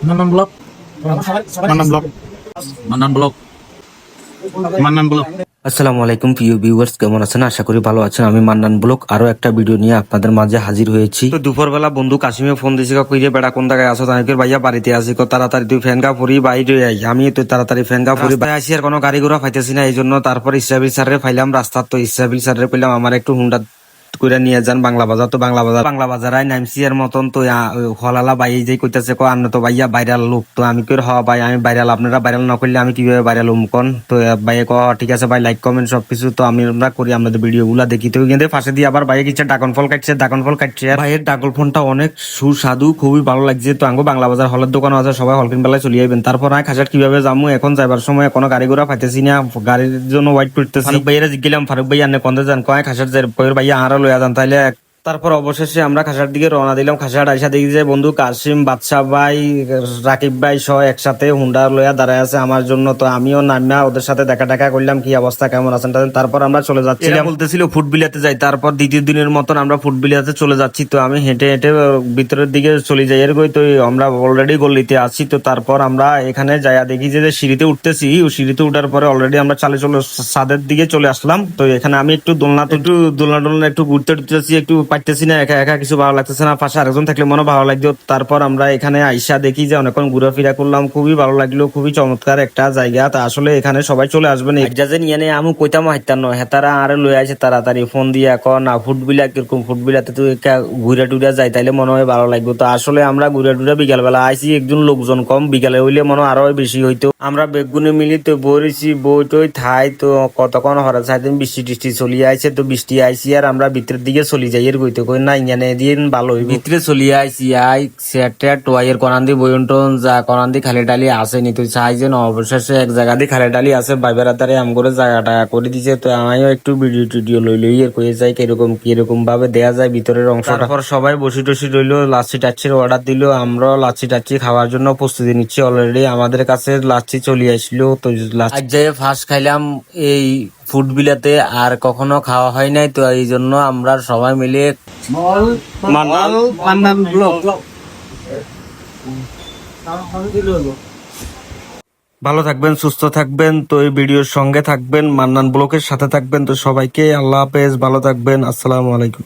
Mannan block, Mannan block, Mannan block, Mannan block. আসসালামু আলাইকুম প্রিয় ভিউয়ার্স, কেমন আছেন? আশা করি ভালো আছেন। আমি মান্নান ব্লক আরো একটা ভিডিও নিয়ে আপনাদের মাঝে হাজির হয়েছি। তো দুপুরবেলা বন্ধু কাশিমে ফোন দিয়েছে, কইরে বেড়া কোন জায়গায় আছো? তানিকের ভাইয়া বাড়িতে আছি, তাড়াতাড়ি তুই ফ্যান গা ফুরি বাইরে আই। আমি তো তাড়াতাড়ি ফ্যান গা ফুরি আসি, আর কোনো গাড়ি ঘোড়া পাইতেছি না, এই জন্য তারপর ইসরাবিল স্যারের ফাইলাম রাস্তা। তো ইসরাবিল স্যারের পেলাম আমার একটু হুন্ডা করে নিয়ে যান বাংলা বাজার। তো বাংলা বাজার আই নামছি এর মতন। তো হলালা ভাই যে কইতাছে কো আন্ন তো ভাইয়া ভাইরাল লোক। তো আমি কই হ ভাই আমি ভাইরাল, আপনারা ভাইরাল না করলে আমি কিভাবে ভাইরাল কোন? তো ভাই ক ঠিক আছে ভাই, লাইক কমেন্ট সবকিছু তো আমরা করি, আমাদের ভিডিও গুলা দেখি। তো কিন্তু পাশে দিয়ে আবার ভাইয়ে কিছু ডাকন ফল কাটছে, ভাইয়ের ডাকল ফোনটা অনেক সুস্বাদু, খুবই ভালো লাগছে। তো আঙ্গো বাংলা বাজার হলের দোকান আছে, সবাই হলকিন বেলায় চলে যাবেন। তারপর আমি খাসার কিভাবে যাবো, এখন যাইবার সময় কোনো গাড়ি ঘোড়া পাইতেছি না, গাড়ির জন্য ওয়াইট করতেছি। ফারুক ভাইয়েরা জিজ্ঞেলাম, ফারুক ভাই আনে কন্দে যান? কয় খাসার যাই, ভাইয়া আরো লইয়া যান তাইলে। তারপর অবশেষে আমরা খাসার দিকে রওনা দিলাম। খাসার আইসা দেখি যে বন্ধু কাসিম, বাদশা ভাই, রাকিব ভাই সহ একসাথে হুন্ডা লইয়া দাঁড়ায় আছে আমার জন্য। তো আমিও নামিয়া ওদের সাথে দেখা করলাম, কি অবস্থা, কেমন আছেন। তারপর আমরা চলে যাচ্ছি, বলতেছিল ফুটবিলাতে যাই। তারপর দ্বিতীয় দিনের মতন আমরা ফুটবিলাতে চলে যাচ্ছি। তো আমি হেঁটে হেঁটে ভিতরের দিকে চলে যাই। এর তো আমরা অলরেডি গল্লিতে আছি। তো তারপর আমরা এখানে যাইয়া দেখি যে সিঁড়িতে উঠতেছি। সিঁড়িতে উঠার পরে অলরেডি আমরা ছাদের দিকে চলে আসলাম। তো এখানে আমি একটু দোলনা একটু ঘুরতে টুরতেছি, একটু পাইতেছি না, একা একা কিছু ভালো লাগতেছে না, পাশে আরেকজন থাকলে মনে ভালো লাগতো। তারপর আমরা এখানে আইসা দেখি যে অনেকক্ষণ ঘুরাফেরা করলাম, খুবই ভালো লাগলো, খুবই চমৎকার একটা জায়গা। তা আসলে এখানে সবাই চলে আসবেন। যে নিয়ে নেই আমি কইতাম হাইতাম হেতারা আরে লই আছে তাড়াতাড়ি ফোন দিয়া ক না ফুটবিলা কিরকম, ফুটবিলাতে তুই ঘুরা টুরা যাই তাইলে মনে হয় ভালো লাগবে। তো আসলে আমরা ঘুরা টুরা বিকাল বেলা আইসি, একজন লোকজন কম, বিকালে হইলে মনে আরো বেশি হইতো। আমরা বেগুনে মিলি তো বইছি, বই টই থাই। তো কতক্ষণ হরা চাইতেন বৃষ্টি টিষ্টি চলিয়ে আইছে। তো বৃষ্টি আইসি আর আমরা ভিতরের দিকে চলি যাই। এর কইতে কই না ইঞ্জানে দিন ভালো ভিতরে চলিয়ে আইসি। আই সেটা টোয়াইয়ের কনান্দি বইন্টন যা কনান্দি খালি টালি আসেনি। তো চাই যে অবশেষে এক জায়গা দিয়ে খালি টালি আছে, বাইবের তারে আম করে জায়গাটা করে দিছে। তো আমিও একটু ভিডিও টিডিও লই এর কয়ে যাই কিরকম ভাবে দেয়া যায় ভিতরের অংশটা। তারপর সবাই বসি টসি রইলো, লাচ্ছি টাচ্ছির অর্ডার দিল। আমরাও লাচ্ছি টাচ্ছি খাওয়ার জন্য প্রস্তুতি নিচ্ছি। অলরেডি আমাদের কাছে লাচ্ছি চলে আসলো। তো লাচ্ছি যে ফার্স্ট খাইলাম এই ফুড বিলাতে, আর কখনো খাওয়া হয় নাই। তো এই জন্য আমরা সবাই মিলে মান্নান ব্লক। ভালো থাকবেন, সুস্থ থাকবেন। তো এই ভিডিওর সঙ্গে থাকবেন, মান্নান ব্লকের সাথে থাকবেন। তো সবাইকে আল্লাহ হাফেজ, ভালো থাকবেন, আসসালামু আলাইকুম।